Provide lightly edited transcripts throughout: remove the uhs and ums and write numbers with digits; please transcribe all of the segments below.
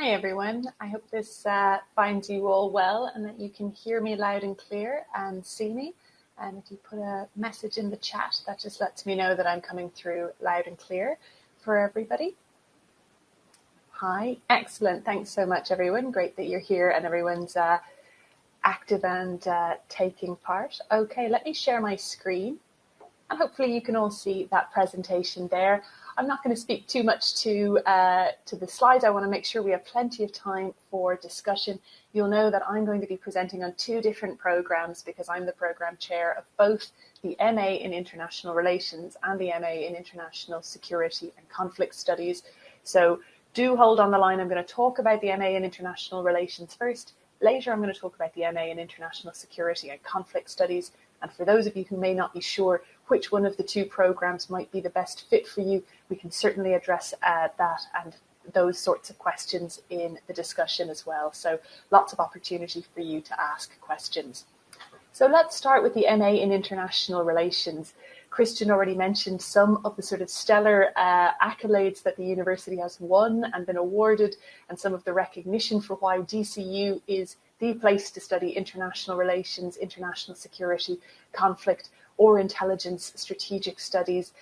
Hi everyone, I hope this finds you all well and that you can hear me loud and clear and see me. And if you put a message in the chat, that just lets me know that I'm coming through loud and clear for everybody. Hi, excellent. Thanks so much everyone. Great that you're here and everyone's active and taking part. Okay, let me share my screen and hopefully you can all see that presentation there. I'm not going to speak too much to the slides. I want to make sure we have plenty of time for discussion. You'll know that I'm going to be presenting on two different programs because I'm the program chair of both the MA in International Relations and the MA in International Security and Conflict Studies. So do hold on the line. I'm going to talk about the MA in International Relations first. Later, I'm going to talk about the MA in International Security and Conflict Studies. And for those of you who may not be sure which one of the two programs might be the best fit for you, we can certainly address that and those sorts of questions in the discussion as well. So lots of opportunity for you to ask questions. So let's start with the MA in International Relations. Christian already mentioned some of the sort of stellar accolades that the university has won and been awarded, and some of the recognition for why DCU is the place to study international relations, international security, conflict, or intelligence strategic studies.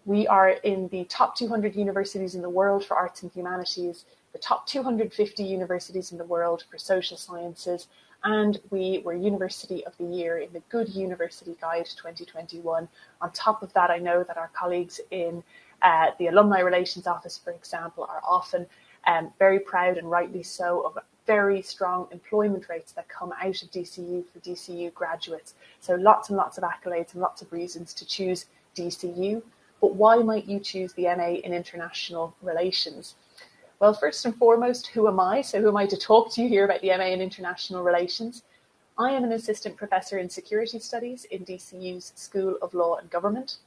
We are in the top 200 universities in the world for arts and humanities, the top 250 universities in the world for social sciences, and we were University of the Year in the Good University Guide 2021. On top of that, I know that our colleagues in the Alumni Relations Office, for example, are often very proud, and rightly so, of very strong employment rates that come out of DCU for DCU graduates. So lots and lots of accolades and lots of reasons to choose DCU. But why might you choose the MA in International Relations? Well, first and foremost, who am I? So who am I to talk to you here about the MA in International Relations? I am an assistant professor in security studies in DCU's School of Law and Government.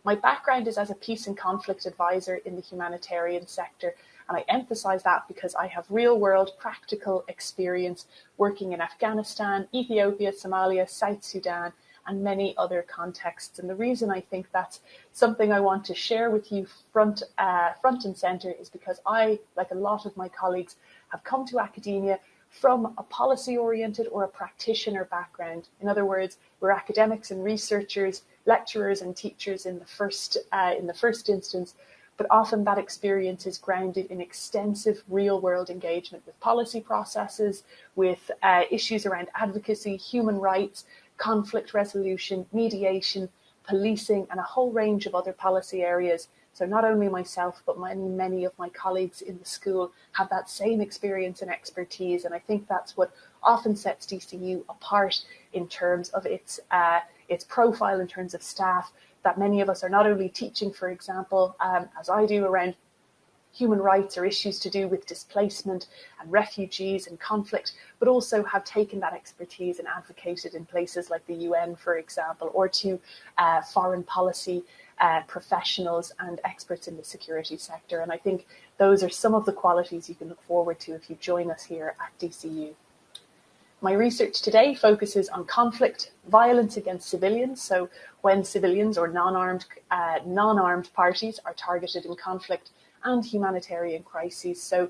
My background is as a peace and conflict advisor in the humanitarian sector, and I emphasize that because I have real-world practical experience working in Afghanistan, Ethiopia, Somalia, South Sudan, and many other contexts. And the reason I think that's something I want to share with you front and center is because I, like a lot of my colleagues, have come to academia from a policy-oriented or a practitioner background. In other words, we're academics and researchers, lecturers and teachers in the first instance, but often that experience is grounded in extensive real-world engagement with policy processes, with issues around advocacy, human rights, conflict resolution, mediation, policing, and a whole range of other policy areas. So not only myself, but many of my colleagues in the school have that same experience and expertise. And I think that's what often sets DCU apart in terms of its profile, in terms of staff, that many of us are not only teaching, for example, as I do, around human rights or issues to do with displacement and refugees and conflict, but also have taken that expertise and advocated in places like the UN, for example, or to foreign policy professionals and experts in the security sector. And I think those are some of the qualities you can look forward to if you join us here at DCU. My research today focuses on conflict, violence against civilians. So when civilians or non-armed parties are targeted in conflict, and humanitarian crises. So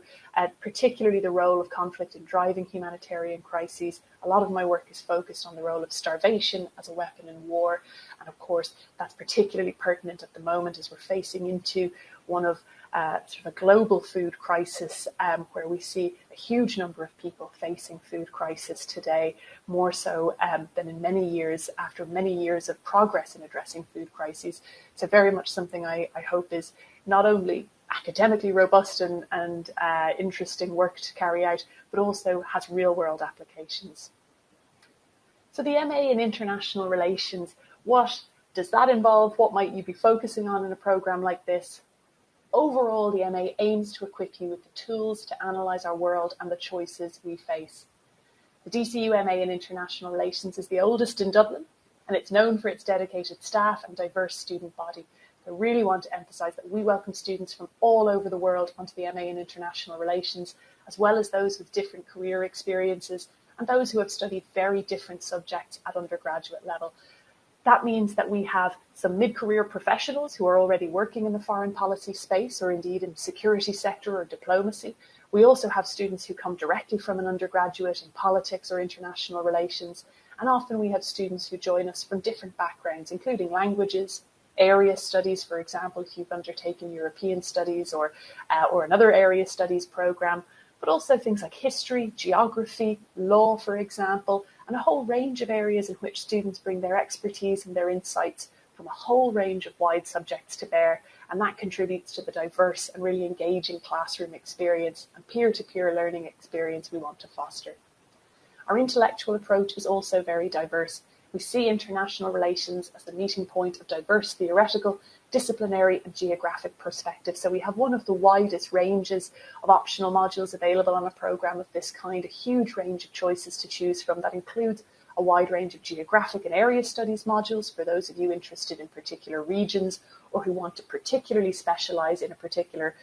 particularly the role of conflict in driving humanitarian crises. A lot of my work is focused on the role of starvation as a weapon in war. And of course, that's particularly pertinent at the moment as we're facing into one of sort of a global food crisis where we see a huge number of people facing food crisis today, more so than in many years, after many years of progress in addressing food crises. So very much something I hope is not only academically robust and interesting work to carry out, but also has real-world applications. So the MA in International Relations, what does that involve? What might you be focusing on in a program like this? Overall, the MA aims to equip you with the tools to analyse our world and the choices we face. The DCU MA in International Relations is the oldest in Dublin, and it's known for its dedicated staff and diverse student body. I really want to emphasise that we welcome students from all over the world onto the MA in International Relations, as well as those with different career experiences and those who have studied very different subjects at undergraduate level. That means that we have some mid-career professionals who are already working in the foreign policy space or indeed in the security sector or diplomacy. We also have students who come directly from an undergraduate in politics or international relations. And often we have students who join us from different backgrounds, including languages, area studies, for example, if you've undertaken European studies or another area studies program, but also things like history, geography, law, for example, and a whole range of areas in which students bring their expertise and their insights from a whole range of wide subjects to bear, and that contributes to the diverse and really engaging classroom experience and peer-to-peer learning experience we want to foster. Our intellectual approach is also very diverse. We see international relations as the meeting point of diverse theoretical, disciplinary and geographic perspectives. So we have one of the widest ranges of optional modules available on a programme of this kind, a huge range of choices to choose from that includes a wide range of geographic and area studies modules for those of you interested in particular regions or who want to particularly specialise in a particular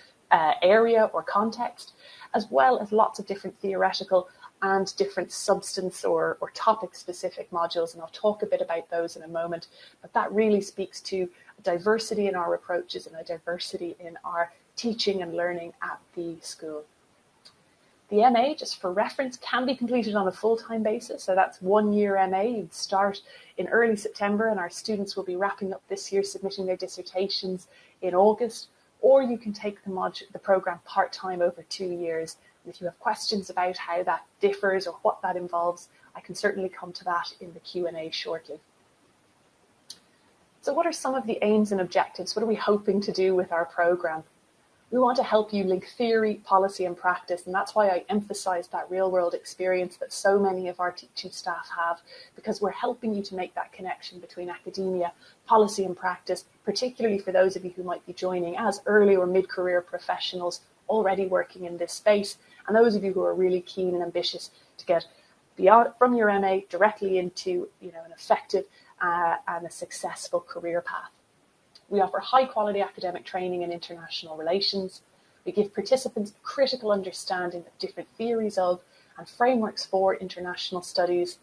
area or context, as well as lots of different theoretical and different substance or topic-specific modules, and I'll talk a bit about those in a moment. But that really speaks to a diversity in our approaches and a diversity in our teaching and learning at the school. The MA, just for reference, can be completed on a full-time basis, so that's 1 year MA. You'd start in early September, and our students will be wrapping up this year, submitting their dissertations in August, or you can take the programme part-time over 2 years. If you have questions about how that differs or what that involves, I can certainly come to that in the Q&A shortly. So what are some of the aims and objectives? What are we hoping to do with our programme? We want to help you link theory, policy and practice, and that's why I emphasise that real-world experience that so many of our teaching staff have, because we're helping you to make that connection between academia, policy and practice, particularly for those of you who might be joining as early or mid-career professionals already working in this space, and those of you who are really keen and ambitious to get beyond from your MA directly into an effective and a successful career path. We offer high quality academic training in international relations. We give participants a critical understanding of different theories of and frameworks for international studies,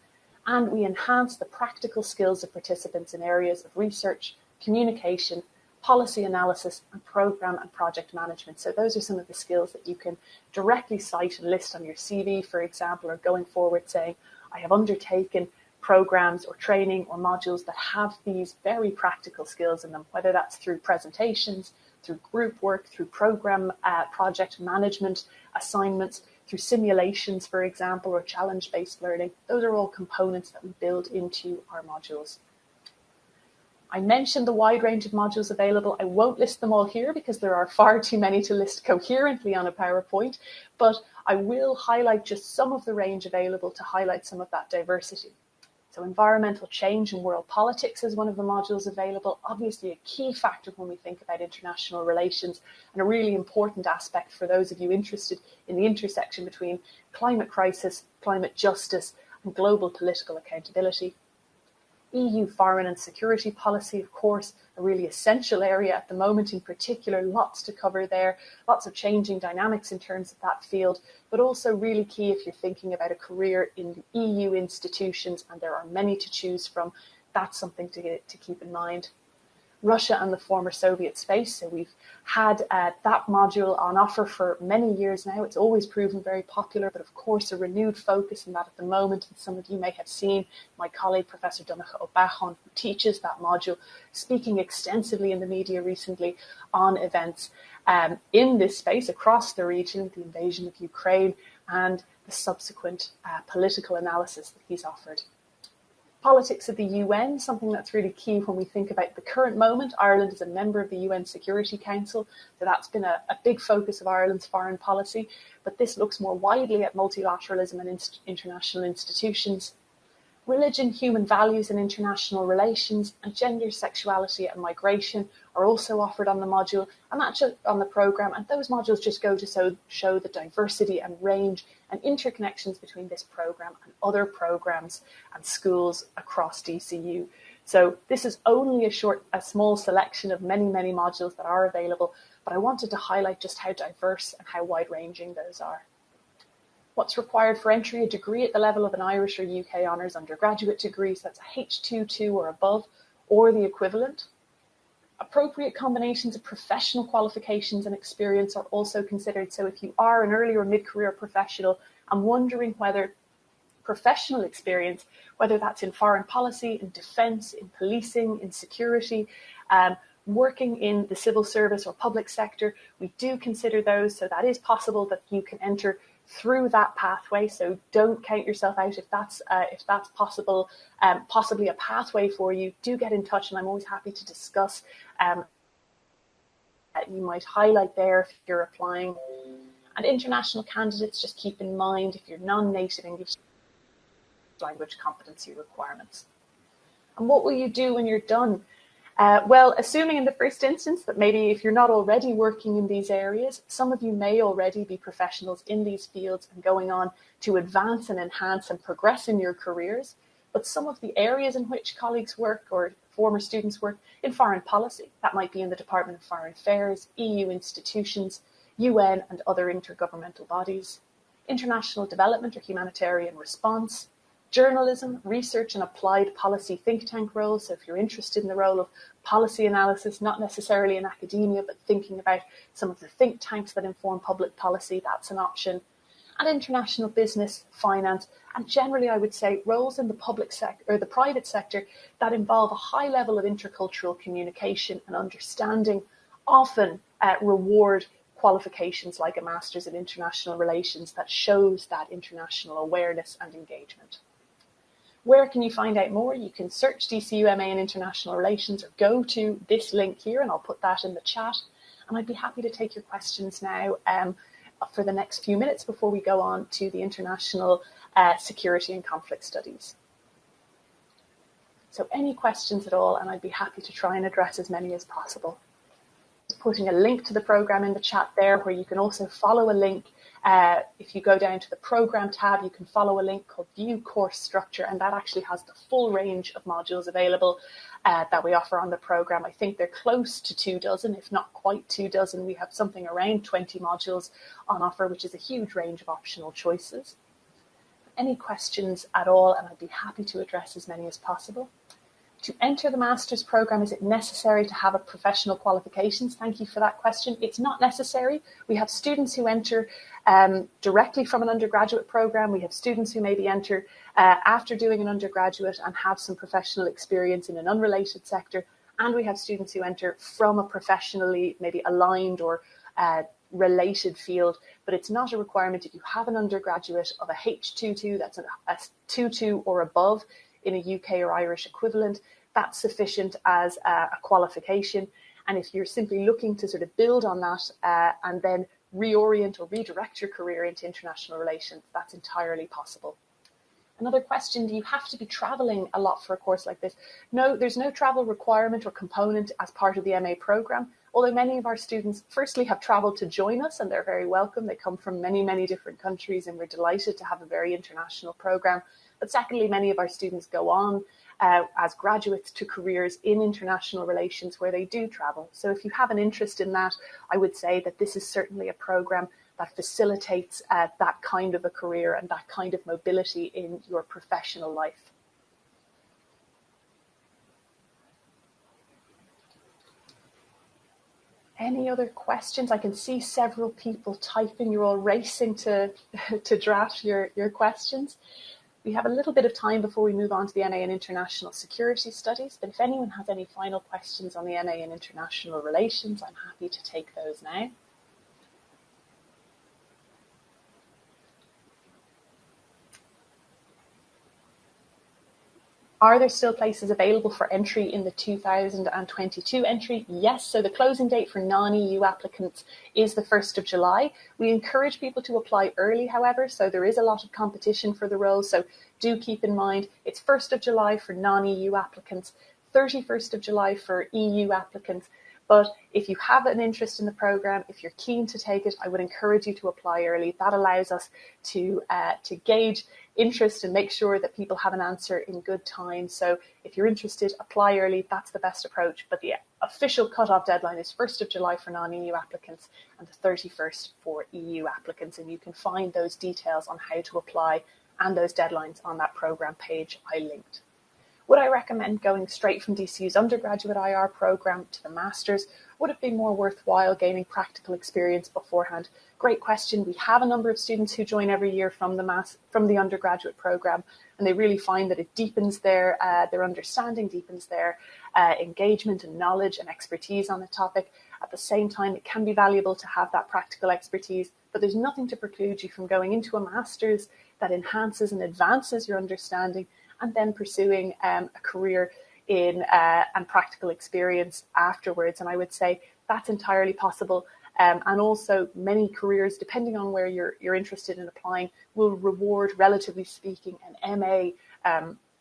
and we enhance the practical skills of participants in areas of research, communication, policy analysis, and programme and project management. So those are some of the skills that you can directly cite and list on your CV, for example, or going forward saying, I have undertaken programs or training or modules that have these very practical skills in them, whether that's through presentations, through group work, through program project management assignments, through simulations, for example, or challenge-based learning. Those are all components that we build into our modules. I mentioned the wide range of modules available. I won't list them all here because there are far too many to list coherently on a PowerPoint, but I will highlight just some of the range available to highlight some of that diversity. So environmental change and world politics is one of the modules available, obviously a key factor when we think about international relations and a really important aspect for those of you interested in the intersection between climate crisis, climate justice and global political accountability. EU foreign and security policy, of course, a really essential area at the moment in particular, lots to cover there, lots of changing dynamics in terms of that field, but also really key if you're thinking about a career in the EU institutions, and there are many to choose from. That's something to keep in mind. Russia and the former Soviet space. So we've had that module on offer for many years now. It's always proven very popular, but of course a renewed focus on that at the moment. And some of you may have seen my colleague, Professor Donncha O'Bachon, who teaches that module, speaking extensively in the media recently on events in this space across the region, the invasion of Ukraine and the subsequent political analysis that he's offered. Politics of the UN, something that's really key when we think about the current moment. Ireland is a member of the UN Security Council, so that's been a big focus of Ireland's foreign policy, but this looks more widely at multilateralism and international institutions. Religion, human values and international relations, and gender, sexuality and migration are also offered on the module, and that's on the programme, and those modules just go to show the diversity and range and interconnections between this programme and other programmes and schools across DCU. So this is only a small selection of many, many modules that are available, but I wanted to highlight just how diverse and how wide-ranging those are. What's required for entry? A degree at the level of an Irish or UK honours undergraduate degree, so that's a H2 or above, or the equivalent. Appropriate combinations of professional qualifications and experience are also considered. So if you are an early or mid-career professional and wondering whether professional experience, whether that's in foreign policy, in defence, in policing, in security, working in the civil service or public sector, we do consider those. So that is possible that you can enter through that pathway. So don't count yourself out if that's possible, possibly a pathway for you. Do get in touch, and I'm always happy to discuss that you might highlight there if you're applying. And international candidates, just keep in mind if you're non-native English language competency requirements. And what will you do when you're done? Well, assuming in the first instance that maybe if you're not already working in these areas, some of you may already be professionals in these fields and going on to advance and enhance and progress in your careers. But some of the areas in which colleagues work or former students work in foreign policy, that might be in the Department of Foreign Affairs, EU institutions, UN and other intergovernmental bodies, international development or humanitarian response, journalism, research and applied policy think tank roles. So if you're interested in the role of policy analysis, not necessarily in academia, but thinking about some of the think tanks that inform public policy, that's an option. And international business, finance, and generally I would say roles in the public sector or the private sector that involve a high level of intercultural communication and understanding, often reward qualifications like a Master's in International Relations that shows that international awareness and engagement. Where can you find out more? You can search DCUMA in International Relations or go to this link here, and I'll put that in the chat. And I'd be happy to take your questions now for the next few minutes before we go on to the International Security and Conflict Studies. So any questions at all, and I'd be happy to try and address as many as possible. Putting a link to the program in the chat there, where you can also follow a link. If you go down to the program tab, you can follow a link called View Course Structure, and that actually has the full range of modules available that we offer on the program. I think they're close to 24, if not quite 24. We have something around 20 modules on offer, which is a huge range of optional choices. Any questions at all, and I'd be happy to address as many as possible. To enter the master's program, is it necessary to have a professional qualifications? Thank you for that question. It's not necessary. We have students who enter directly from an undergraduate program. We have students who maybe enter after doing an undergraduate and have some professional experience in an unrelated sector. And we have students who enter from a professionally maybe aligned or related field, but it's not a requirement. If you have an undergraduate of a H22, that's a 2.2 or above, in a UK or Irish equivalent, that's sufficient as a qualification. And if you're simply looking to sort of build on that and then reorient or redirect your career into international relations, that's entirely possible. Another question, do you have to be traveling a lot for a course like this? No, there's no travel requirement or component as part of the MA program, although many of our students firstly have traveled to join us, and they're very welcome. They come from many, many different countries, and we're delighted to have a very international program. But secondly, many of our students go on as graduates to careers in international relations where they do travel. So if you have an interest in that, I would say that this is certainly a program that facilitates that kind of a career and that kind of mobility in your professional life. Any other questions? I can see several people typing. You're all racing to draft your questions. We have a little bit of time before we move on to the MA in International Security Studies, but if anyone has any final questions on the MA in International Relations, I'm happy to take those now. Are there still places available for entry in the 2022 entry? Yes, so the closing date for non-EU applicants is the 1st of July. We encourage people to apply early, however, so there is a lot of competition for the role, so do keep in mind it's 1st of July for non-EU applicants, 31st of July for EU applicants. But if you have an interest in the programme, if you're keen to take it, I would encourage you to apply early. That allows us to gauge interest and make sure that people have an answer in good time. So if you're interested, apply early. That's the best approach. But the official cut-off deadline is 1st of July for non-EU applicants and the 31st for EU applicants. And you can find those details on how to apply and those deadlines on that programme page I linked. Would I recommend going straight from DCU's undergraduate IR program to the master's? Would it be more worthwhile gaining practical experience beforehand? Great question. We have a number of students who join every year from the undergraduate program, and they really find that it deepens their understanding, deepens their engagement and knowledge and expertise on the topic. At the same time, it can be valuable to have that practical expertise, but there's nothing to preclude you from going into a master's that enhances and advances your understanding, and then pursuing a career in and practical experience afterwards. And I would say that's entirely possible. And also many careers, depending on where you're interested in applying, will reward, relatively speaking, an MA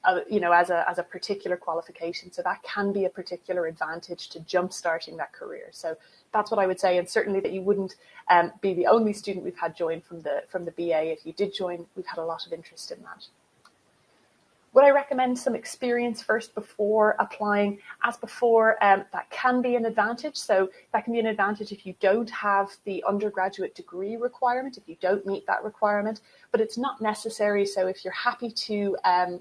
as a particular qualification. So that can be a particular advantage to jump-starting that career. So that's what I would say, and certainly that you wouldn't be the only student we've had join from the BA. If you did join, we've had a lot of interest in that. Would I recommend some experience first before applying? As before, that can be an advantage. So that can be an advantage if you don't have the undergraduate degree requirement, if you don't meet that requirement, but it's not necessary. So if you're happy to,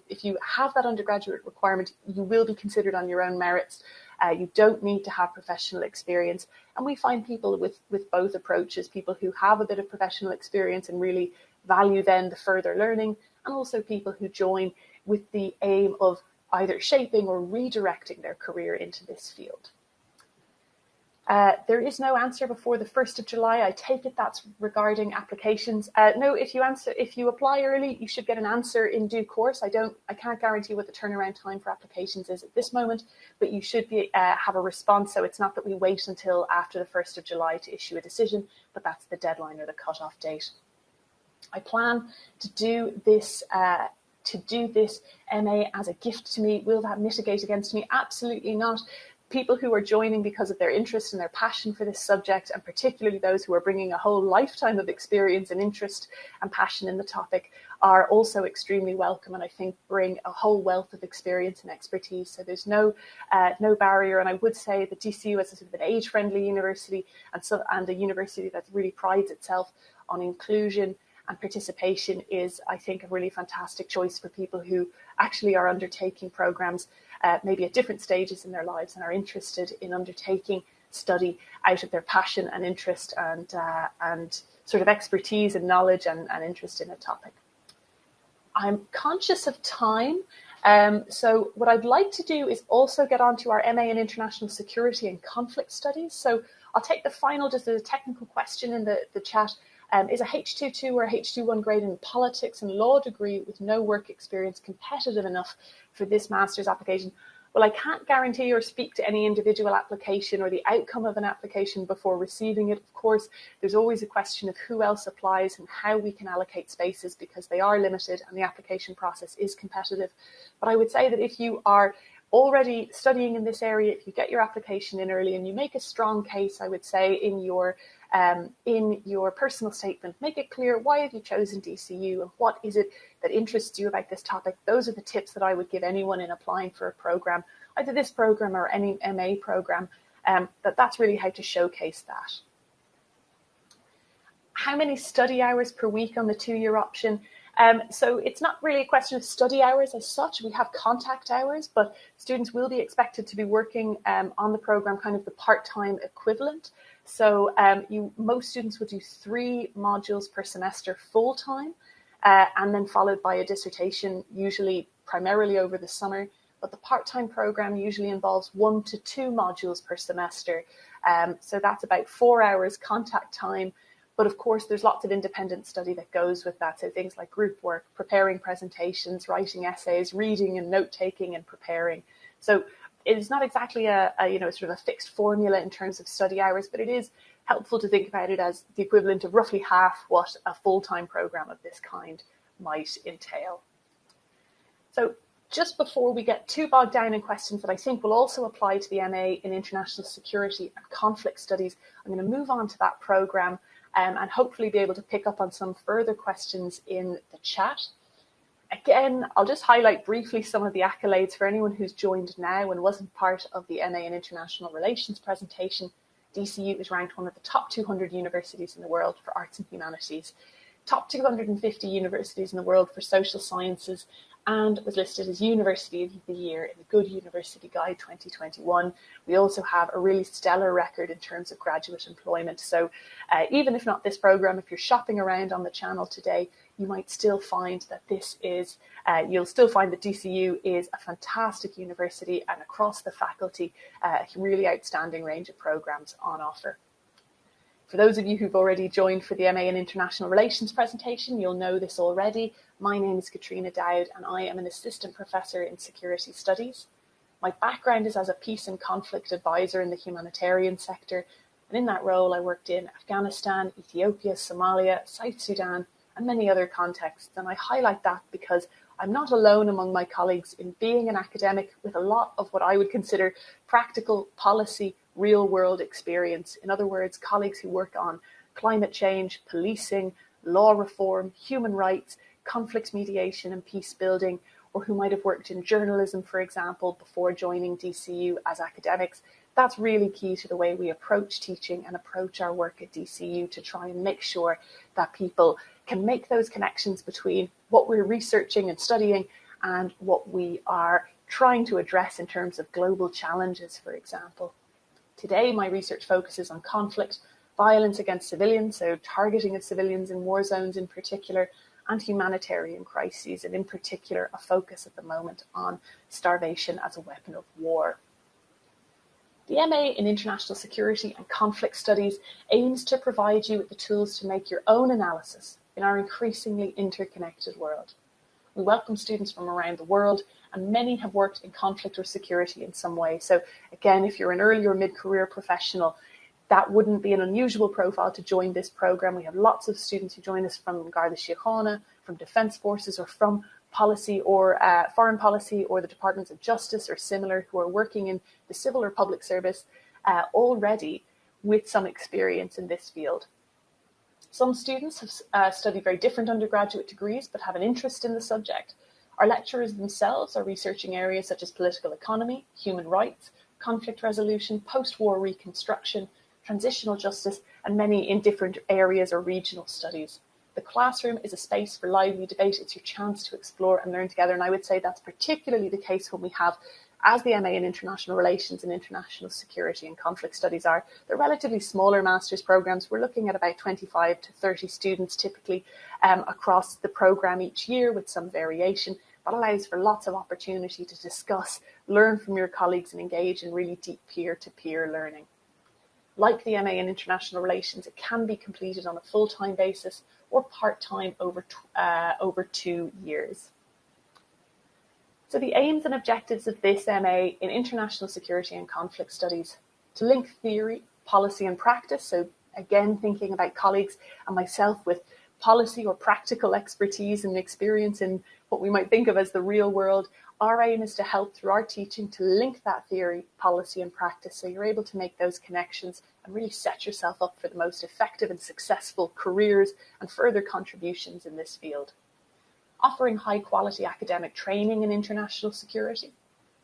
if you have that undergraduate requirement, you will be considered on your own merits. You don't need to have professional experience. And we find people with both approaches, people who have a bit of professional experience and really value then the further learning, and also people who join with the aim of either shaping or redirecting their career into this field. There is no answer before the 1st of July. I take it that's regarding applications. No, if you apply early, you should get an answer in due course. I can't guarantee what the turnaround time for applications is at this moment, but you should have a response. So it's not that we wait until after the 1st of July to issue a decision, but that's the deadline or the cutoff date. I plan to do this MA as a gift to me. Will that mitigate against me? Absolutely not. People who are joining because of their interest and their passion for this subject, and particularly those who are bringing a whole lifetime of experience and interest and passion in the topic, are also extremely welcome, and I think bring a whole wealth of experience and expertise. So there's no barrier. And I would say that DCU is a sort of an age-friendly university, and a university that really prides itself on inclusion and participation, is, I think, a really fantastic choice for people who actually are undertaking programs maybe at different stages in their lives and are interested in undertaking study out of their passion and interest and sort of expertise and knowledge and interest in a topic. I'm conscious of time, so what I'd like to do is also get on to our MA in International Security and Conflict Studies. So I'll take the final, just as a technical question in the chat. Is a H2.2 or a H2.1 grade in politics and law degree with no work experience competitive enough for this master's application? Well, I can't guarantee or speak to any individual application or the outcome of an application before receiving it. Of course, there's always a question of who else applies and how we can allocate spaces, because they are limited and the application process is competitive. But I would say that if you are already studying in this area, if you get your application in early and you make a strong case, I would say, in your personal statement, make it clear why have you chosen DCU and what is it that interests you about this topic. Those are the tips that I would give anyone in applying for a program, either this program or any MA program, that's really how to showcase that. How many study hours per week on the 2-year option? So it's not really a question of study hours as such. We have contact hours, but students will be expected to be working on the program kind of the part-time equivalent. So most students would do 3 modules per semester full-time, and then followed by a dissertation, usually primarily over the summer. But the part-time program usually involves 1 to 2 modules per semester. So that's about 4 hours contact time. But of course, there's lots of independent study that goes with that. So things like group work, preparing presentations, writing essays, reading and note-taking and preparing. So it is not exactly a sort of a fixed formula in terms of study hours, but it is helpful to think about it as the equivalent of roughly half what a full-time program of this kind might entail. So just before we get too bogged down in questions that I think will also apply to the MA in International Security and Conflict Studies, I'm going to move on to that program and hopefully be able to pick up on some further questions in the chat. Again, I'll just highlight briefly some of the accolades for anyone who's joined now and wasn't part of the MA in International Relations presentation. DCU is ranked one of the top 200 universities in the world for arts and humanities. top 250 universities in the world for social sciences, and was listed as University of the Year in the Good University Guide 2021. We also have a really stellar record in terms of graduate employment. So even if not this program, if you're shopping around on the channel today, you might still find that you'll still find that DCU is a fantastic university, and across the faculty, a really outstanding range of programs on offer. For those of you who've already joined for the MA in International Relations presentation, you'll know this already. My name is Katrina Dowd, and I am an assistant professor in security studies. My background is as a peace and conflict advisor in the humanitarian sector, and in that role I worked in Afghanistan, Ethiopia, Somalia, South Sudan, and many other contexts. And I highlight that because I'm not alone among my colleagues in being an academic with a lot of what I would consider practical policy, real-world experience. In other words, colleagues who work on climate change, policing, law reform, human rights, conflict mediation and peace building, or who might have worked in journalism, for example, before joining DCU as academics. That's really key to the way we approach teaching and approach our work at DCU, to try and make sure that people can make those connections between what we're researching and studying and what we are trying to address in terms of global challenges, for example. Today, my research focuses on conflict, violence against civilians, so targeting of civilians in war zones in particular, and humanitarian crises, and in particular, a focus at the moment on starvation as a weapon of war. The MA in International Security and Conflict Studies aims to provide you with the tools to make your own analysis in our increasingly interconnected world. We welcome students from around the world, and many have worked in conflict or security in some way. So again, if you're an early or mid-career professional, that wouldn't be an unusual profile to join this program. We have lots of students who join us from Garda Síochána, from Defence Forces, or from policy or foreign policy or the Departments of Justice or similar, who are working in the civil or public service already with some experience in this field. Some students have studied very different undergraduate degrees but have an interest in the subject. Our lecturers themselves are researching areas such as political economy, human rights, conflict resolution, post-war reconstruction, transitional justice, and many in different areas or regional studies. The classroom is a space for lively debate. It's your chance to explore and learn together, and I would say that's particularly the case when we have, as the MA in International Relations and International Security and Conflict Studies are, they're relatively smaller master's programs. We're looking at about 25 to 30 students typically across the program each year, with some variation. That allows for lots of opportunity to discuss, learn from your colleagues, and engage in really deep peer-to-peer learning. Like the MA in International Relations, it can be completed on a full-time basis or part-time over 2 years. So the aims and objectives of this MA in International Security and Conflict Studies: to link theory, policy and practice. So again, thinking about colleagues and myself with policy or practical expertise and experience in what we might think of as the real world. Our aim is to help through our teaching to link that theory, policy and practice, so you're able to make those connections and really set yourself up for the most effective and successful careers and further contributions in this field. Offering high quality academic training in international security,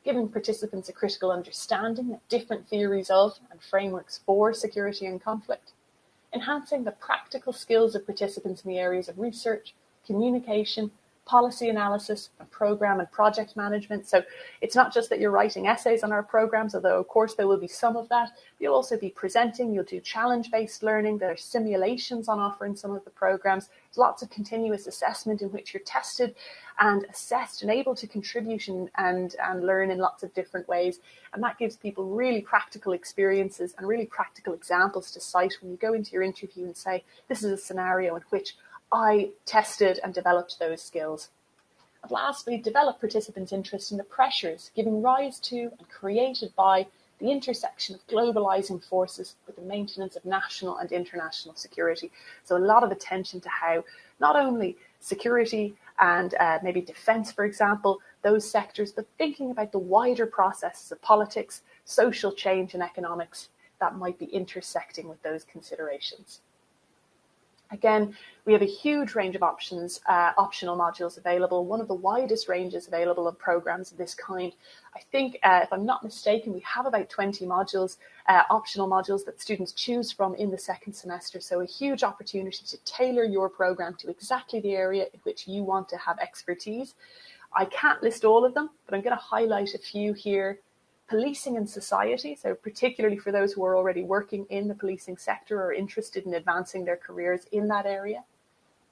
giving participants a critical understanding of different theories of and frameworks for security and conflict, enhancing the practical skills of participants in the areas of research, communication, policy analysis, and program and project management. So it's not just that you're writing essays on our programs, although of course there will be some of that. You'll also be presenting, you'll do challenge-based learning. There are simulations on offer in some of the programs. There's lots of continuous assessment in which you're tested and assessed and able to contribute and learn in lots of different ways. And that gives people really practical experiences and really practical examples to cite when you go into your interview and say, this is a scenario in which I tested and developed those skills. And lastly, develop participants' interest in the pressures giving rise to and created by the intersection of globalizing forces with the maintenance of national and international security. So a lot of attention to how not only security and maybe defense, for example, those sectors, but thinking about the wider processes of politics, social change and economics that might be intersecting with those considerations. Again, we have a huge range of options, optional modules available, one of the widest ranges available of programs of this kind. I think, if I'm not mistaken, we have about 20 modules, optional modules that students choose from in the second semester. So a huge opportunity to tailor your program to exactly the area in which you want to have expertise. I can't list all of them, but I'm going to highlight a few here. Policing and society, so particularly for those who are already working in the policing sector or interested in advancing their careers in that area.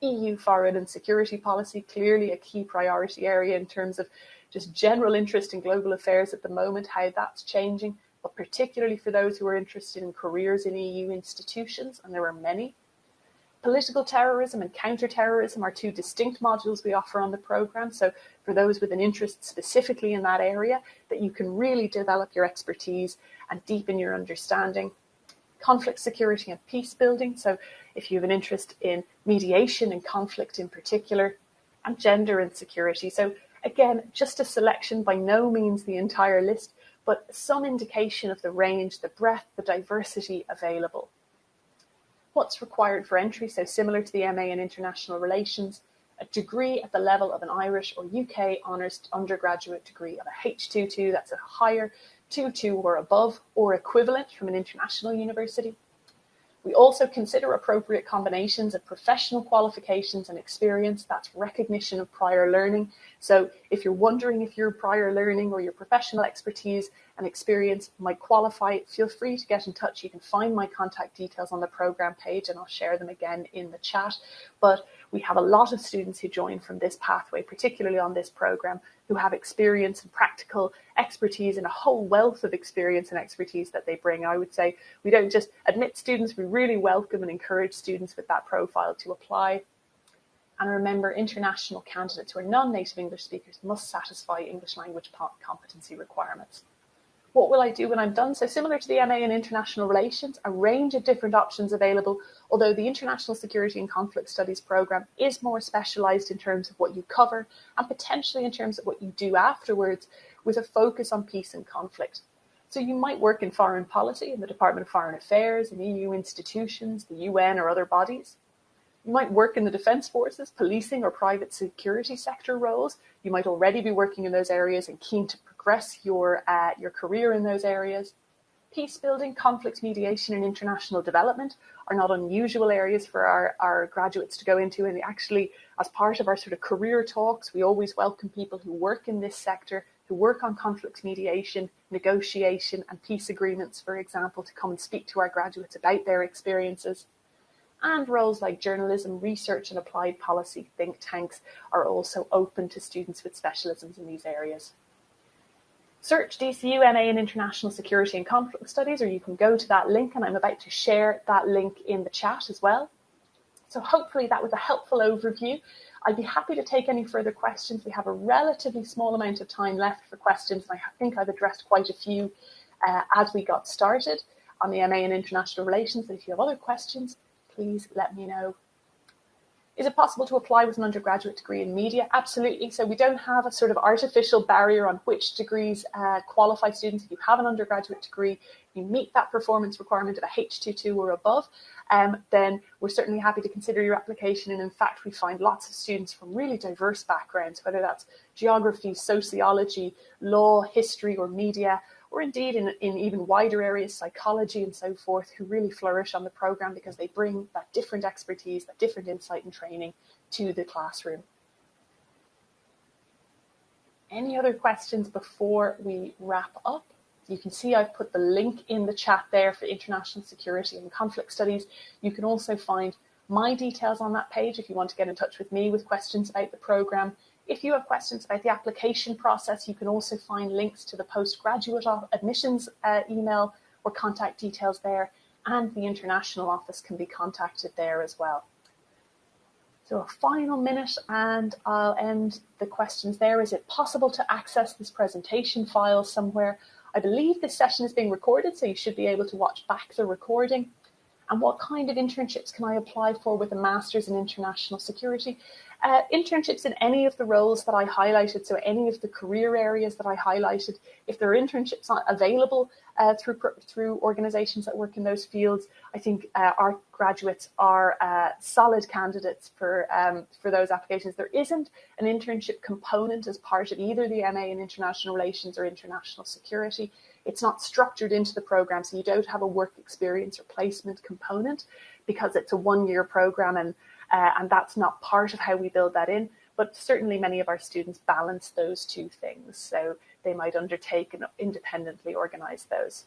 EU foreign and security policy, clearly a key priority area in terms of just general interest in global affairs at the moment, how that's changing, but particularly for those who are interested in careers in EU institutions, and there are many. Political terrorism and counter-terrorism are two distinct modules we offer on the programme. So for those with an interest specifically in that area, that you can really develop your expertise and deepen your understanding. Conflict security and peace building. So if you have an interest in mediation and conflict in particular, and gender and security. So again, just a selection, by no means the entire list, but some indication of the range, the breadth, the diversity available. What's required for entry? So similar to the MA in International Relations, a degree at the level of an Irish or UK honours undergraduate degree of a H2-2, that's a higher 2-2 or above, or equivalent from an international university. We also consider appropriate combinations of professional qualifications and experience. That's recognition of prior learning. So if you're wondering if your prior learning or your professional expertise and experience might qualify, feel free to get in touch. You can find my contact details on the programme page, and I'll share them again in the chat. But we have a lot of students who join from this pathway, particularly on this programme, who have experience and practical expertise and a whole wealth of experience and expertise that they bring. I would say we don't just admit students, we really welcome and encourage students with that profile to apply. And remember, international candidates who are non-native English speakers must satisfy English language competency requirements. What will I do when I'm done? So similar to the MA in International Relations, a range of different options available, although the International Security and Conflict Studies programme is more specialised in terms of what you cover and potentially in terms of what you do afterwards, with a focus on peace and conflict. So you might work in foreign policy in the Department of Foreign Affairs, in EU institutions, the UN or other bodies. You might work in the defence forces, policing or private security sector roles. You might already be working in those areas and keen to progress your career in those areas. Peace building, conflict mediation and international development are not unusual areas for our graduates to go into. And actually, as part of our sort of career talks, we always welcome people who work in this sector, who work on conflict mediation, negotiation and peace agreements, for example, to come and speak to our graduates about their experiences. And roles like journalism, research and applied policy think tanks are also open to students with specialisms in these areas. Search DCU MA in International Security and Conflict Studies, or you can go to that link, and I'm about to share that link in the chat as well. So hopefully that was a helpful overview. I'd be happy to take any further questions. We have a relatively small amount of time left for questions, and I think I've addressed quite a few as we got started on the MA in International Relations. But if you have other questions, please let me know. Is it possible to apply with an undergraduate degree in media? Absolutely. So we don't have a sort of artificial barrier on which degrees qualify students. If you have an undergraduate degree, you meet that performance requirement of a H2-2 or above, then we're certainly happy to consider your application. And in fact, we find lots of students from really diverse backgrounds, whether that's geography, sociology, law, history, or media, or indeed in even wider areas, psychology and so forth, who really flourish on the programme because they bring that different expertise, that different insight and training to the classroom. Any other questions before we wrap up? You can see I've put the link in the chat there for International Security and Conflict Studies. You can also find my details on that page if you want to get in touch with me with questions about the programme. If you have questions about the application process, you can also find links to the postgraduate admissions email or contact details there, and the international office can be contacted there as well. So a final minute and I'll end the questions there. Is it possible to access this presentation file somewhere? I believe this session is being recorded, so you should be able to watch back the recording. And what kind of internships can I apply for with a master's in international security? Internships in any of the roles that I highlighted, so any of the career areas that I highlighted, if there are internships available through organisations that work in those fields, I think our graduates are solid candidates for those applications. There isn't an internship component as part of either the MA in International Relations or International Security. It's not structured into the programme, so you don't have a work experience or placement component because it's a one-year programme, and that's not part of how we build that in. But certainly many of our students balance those two things, so they might undertake and independently organise those.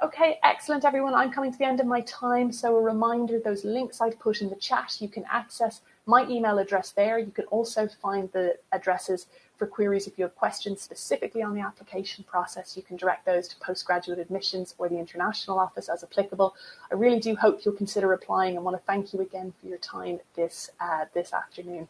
Okay, excellent, everyone. I'm coming to the end of my time. So a reminder, those links I've put in the chat, you can access my email address there. You can also find the addresses for queries if you have questions specifically on the application process. You can direct those to postgraduate admissions or the international office as applicable. I really do hope you'll consider applying and want to thank you again for your time this afternoon.